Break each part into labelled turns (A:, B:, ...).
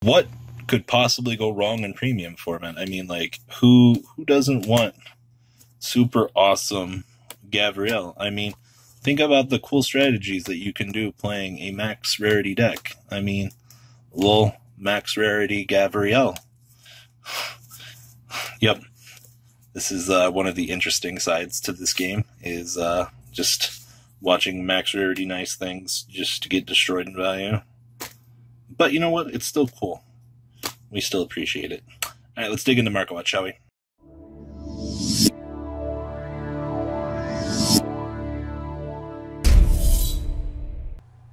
A: what could possibly go wrong in premium format? I mean, like, who doesn't want super awesome Gavriel? I mean, think about the cool strategies that you can do playing a max rarity deck. I mean, lol, max rarity Gavriel. Yep. This is one of the interesting sides to this game, is just watching max rarity nice things just to get destroyed in value. But you know what? It's still cool. We still appreciate it. Alright, let's dig into Market Watch, shall we?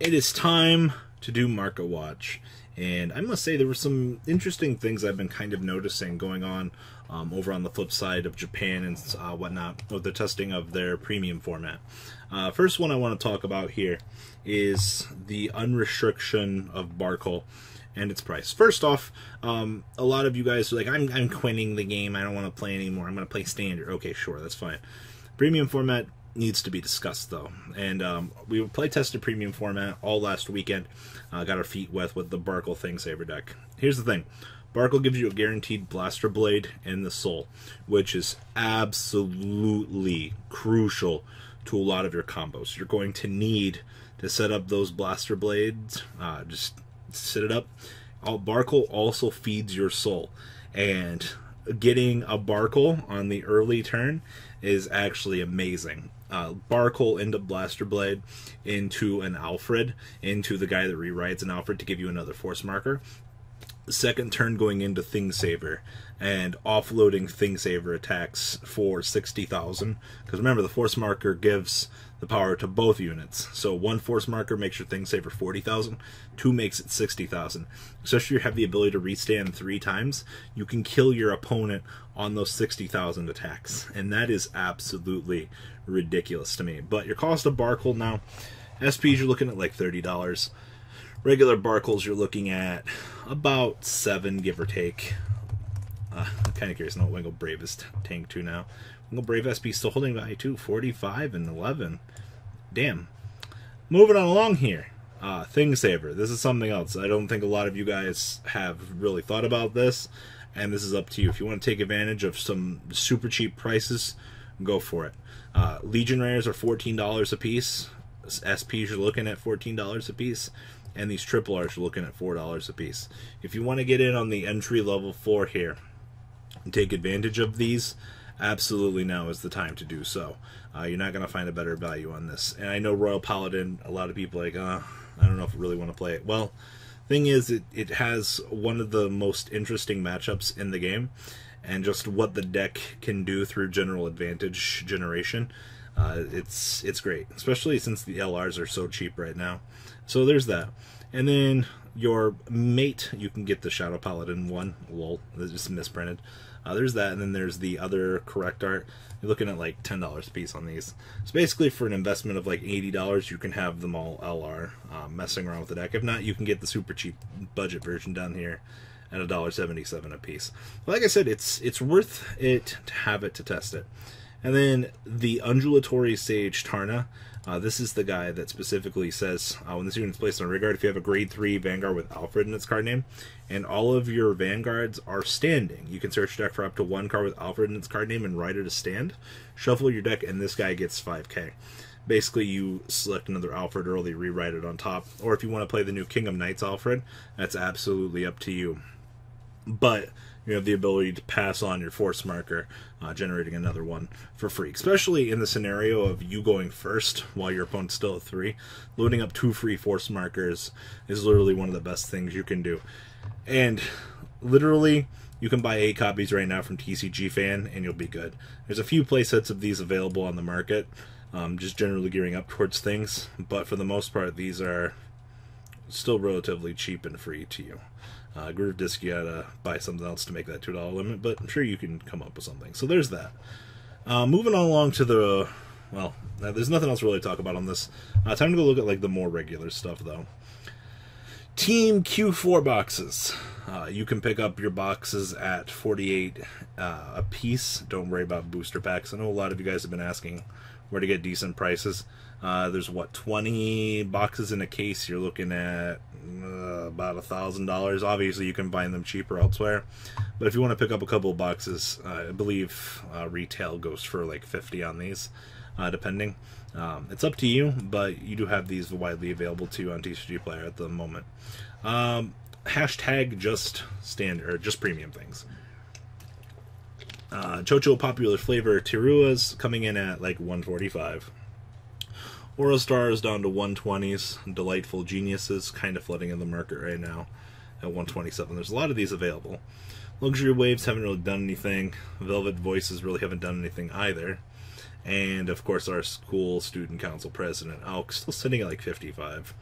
A: It is time to do Market Watch. And I must say there were some interesting things I've been kind of noticing going on over on the flip side of Japan and whatnot with the testing of their premium format. First one I want to talk about here is the unrestriction of Barkle and its price. First off, a lot of you guys are like, I'm quitting the game, I don't want to play anymore, I'm going to play standard. Okay, sure, that's fine. Premium format needs to be discussed though, and we play tested premium format all last weekend. Got our feet wet with the Barkle Thingsaver deck. Here's the thing. Barkle gives you a guaranteed Blaster Blade in the Soul, which is absolutely crucial to a lot of your combos. You're going to need to set up those Blaster Blades. Just set it up. Barkle also feeds your Soul, and getting a Barkle on the early turn is actually amazing. Barkle into Blaster Blade, into an Alfred, into the guy that rewrites an Alfred to give you another force marker. Second turn going into Thingsaver and offloading Thingsaver attacks for 60,000, because remember the force marker gives the power to both units. So one force marker makes your Thingsaver 40,000, two makes it 60,000. Especially if you have the ability to restand 3 times, you can kill your opponent on those 60,000 attacks, and that is absolutely ridiculous to me. But your cost of Barkle now, SPs you're looking at like $30. Regular Barkles you're looking at about 7, give or take. I'm kind of curious to know what Wingle Brave is tank to now. Wingle Brave SP still holding value too, 45 and 11. Damn. Moving on along here. Thingsaver. This is something else. I don't think a lot of you guys have really thought about this, and this is up to you. If you want to take advantage of some super cheap prices, go for it. Legion Rares are $14 a piece. SPs you're looking at $14 a piece. And these triple R's are looking at $4 a piece. If you want to get in on the entry level floor here and take advantage of these, absolutely now is the time to do so. You're not going to find a better value on this. And I know Royal Paladin, a lot of people are like, I don't know if I really want to play it. Well, thing is, it has one of the most interesting matchups in the game, and just what the deck can do through general advantage generation. It's great, especially since the LRs are so cheap right now. So there's that. And then your mate, you can get the Shadow Paladin one. Lol, that's just misprinted. There's that, and then there's the other correct art. You're looking at like $10 a piece on these. So basically for an investment of like $80, you can have them all LR, messing around with the deck. If not, you can get the super cheap budget version down here at $1.77 a piece. Like I said, it's worth it to have it to test it. And then the Undulatory Sage Tarna. This is the guy that specifically says, when this unit is placed on Rigard, if you have a grade 3 Vanguard with Alfred in its card name, and all of your Vanguards are standing, you can search your deck for up to 1 card with Alfred in its card name and write it as stand. Shuffle your deck, and this guy gets 5k. Basically, you select another Alfred early, rewrite it on top. Or if you want to play the new King of Knights Alfred, that's absolutely up to you. But you have the ability to pass on your force marker, generating another one for free. Especially in the scenario of you going first while your opponent's still at 3. Loading up 2 free force markers is literally one of the best things you can do. And literally, you can buy 8 copies right now from TCG Fan, and you'll be good. There's a few playsets of these available on the market, just generally gearing up towards things. But for the most part, these are still relatively cheap and free to you. Groove Disc, you gotta buy something else to make that $2 limit, but I'm sure you can come up with something. So there's that. Moving on along to the, well, there's nothing else really to talk about on this. Time to go look at like the more regular stuff though. Team Q4 boxes. You can pick up your boxes at 48 a piece. Don't worry about booster packs. I know a lot of you guys have been asking where to get decent prices. There's what, 20 boxes in a case. You're looking at about $1,000. Obviously, you can find them cheaper elsewhere, but if you want to pick up a couple of boxes, I believe retail goes for like 50 on these, depending. It's up to you, but you do have these widely available too on TCG Player at the moment. Hashtag just standard, or just premium things. Chocho popular flavor Tirua's coming in at like 145. Aura Stars down to 120s. Delightful Geniuses kind of flooding in the market right now at 127. There's a lot of these available. Luxury Waves haven't really done anything. Velvet Voices really haven't done anything either. And of course our school student council president Alk still sitting at like 55.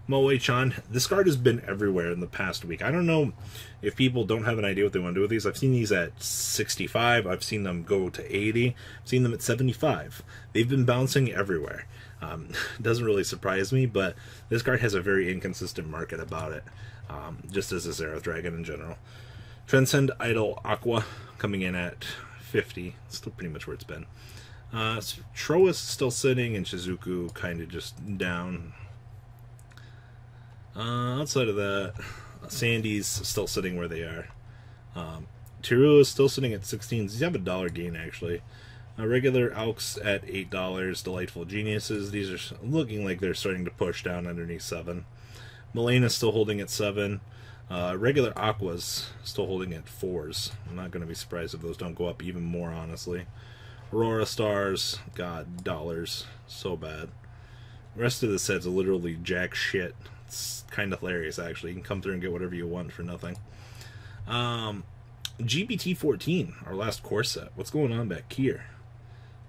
A: Moe-chan, this card has been everywhere in the past week. I don't know if people don't have an idea what they want to do with these. I've seen these at 65. I've seen them go to 80. I've seen them at 75. They've been bouncing everywhere. Doesn't really surprise me, but this card has a very inconsistent market about it, just as is Zerath Dragon in general. Transcend Idol Aqua coming in at 50. Still pretty much where it's been. Troas still sitting, and Shizuku kind of just down. Outside of that, Sandy's still sitting where they are. Tirua is still sitting at 16. These have a dollar gain, actually. Regular Alks at $8. Delightful Geniuses. These are looking like they're starting to push down underneath 7. Melena's still holding at 7. Regular Aqua's still holding at 4s. I'm not going to be surprised if those don't go up even more, honestly. Aurora Stars, God, dollars. So bad. The rest of the sets are literally jack shit. It's kind of hilarious, actually. You can come through and get whatever you want for nothing. GBT14, our last core set. What's going on back here?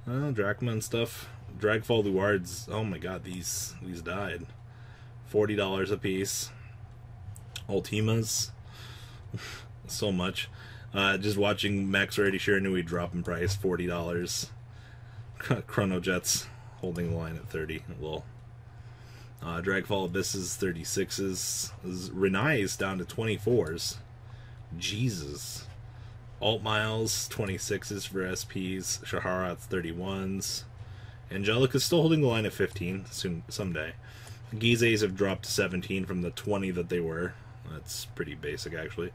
A: Drachma and stuff. Dragfall Luards. Oh my god, these died. $40 a piece. Ultimas. So much. Just watching Max Already Shiranui drop in price. $40. Chrono Jets holding the line at 30. Lol. Dragfall Abysses 36s. Renai's down to 24s. Jesus. Alt Miles 26s for SPs. Shaharat's 31s. Angelica's still holding the line at 15 someday. Gize's have dropped to 17 from the 20 that they were. That's pretty basic, actually.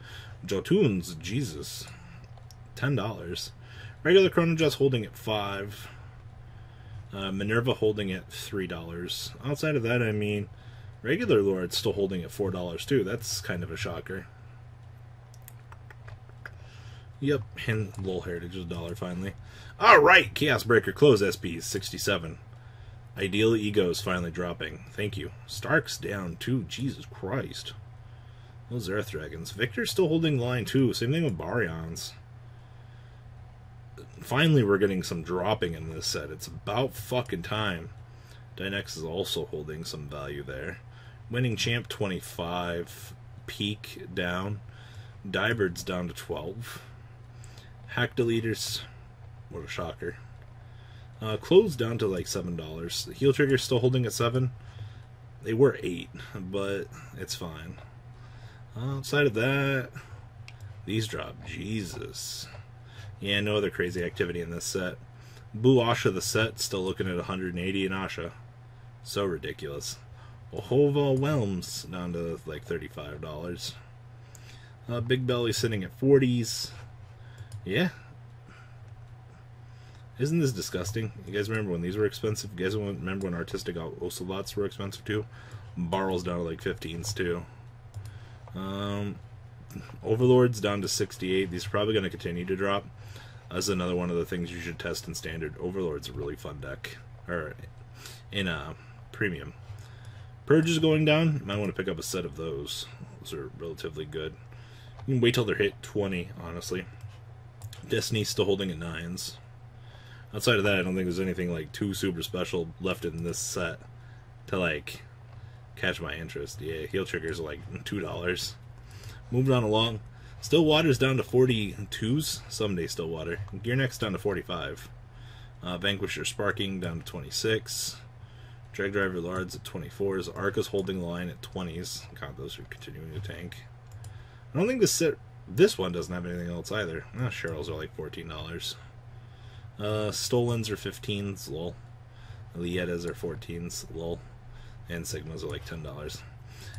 A: Jotuns, Jesus. $10. Regular Chrono Jets holding at 5. Minerva holding at $3. Outside of that, I mean, regular Lord's still holding at $4 too. That's kind of a shocker. Yep, and Lol Heritage is $1 finally. Alright, Chaos Breaker close SPs 67. Ideal Egos finally dropping. Thank you. Stark's down too. Jesus Christ. Those Earth Dragons. Victor's still holding the line too. Same thing with Baryons. Finally, we're getting some dropping in this set. It's about fucking time. Dynex is also holding some value there. Winning Champ 25. Peak down. Dybird's down to 12. Hack Deleters. What a shocker. Clothes down to like $7. Heel Trigger's still holding at 7. They were 8, but it's fine. Outside of that, these drop. Jesus. Yeah, no other crazy activity in this set. Boo Asha the set, still looking at 180 in Asha. So ridiculous. Ohova Whelms down to like $35. Big Belly sitting at 40s. Yeah. Isn't this disgusting? You guys remember when these were expensive? You guys remember when Artistic Ocelots were expensive too? Barrel's down to like 15s too. Overlord's down to 68. These are probably going to continue to drop. That's another one of the things you should test in Standard. Overlord's a really fun deck. Or in Premium. Purge is going down. You might want to pick up a set of those. Those are relatively good. You can wait till they're hit 20, honestly. Destiny's still holding at 9s. Outside of that, I don't think there's anything like too super special left in this set to like catch my interest. Yeah, Heel Triggers are like $2. Moving on along. Stillwater's down to 42s. Someday Stillwater. Gear Next down to 45. Vanquisher Sparking down to 26. Drag Driver Lards at 24s. Arca's holding the line at 20s. God, those are continuing to tank. I don't think this one doesn't have anything else either. Cheryl's are like $14. Stolens are 15s, lol. Lietas are 14s, lol. And Sigmas are like $10.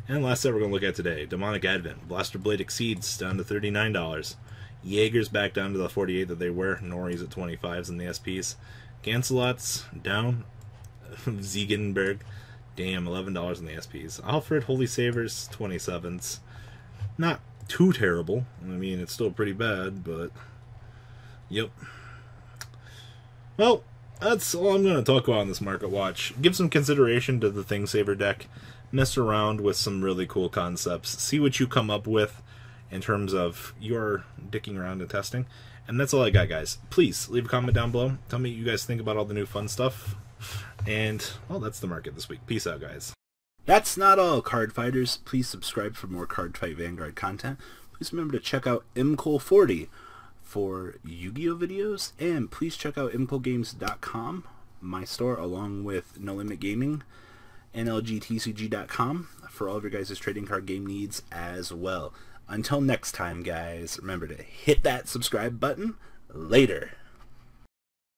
A: And last set we're going to look at today, Demonic Advent. Blaster Blade Exceeds down to $39. Jaeger's back down to the 48 that they were. Nori's at 25s in the SPs. Gancelot's down. Ziegenberg, damn, $11 in the SPs. Alfred Holy Savers, 27s. Not too terrible. I mean, it's still pretty bad, but yep. Well, that's all I'm going to talk about on this market watch. Give some consideration to the Thing Saver deck. Mess around with some really cool concepts. See what you come up with in terms of your dicking around and testing. And that's all I got, guys. Please leave a comment down below. Tell me what you guys think about all the new fun stuff. And, well, that's the market this week. Peace out, guys.
B: That's not all, card fighters. Please subscribe for more Cardfight Vanguard content. Please remember to check out MCole40 for Yu-Gi-Oh videos. And please check out MColeGames.com, my store, along with No Limit Gaming, NLGTCG.com for all of your guys' trading card game needs as well. Until next time, guys, remember to hit that subscribe button. Later.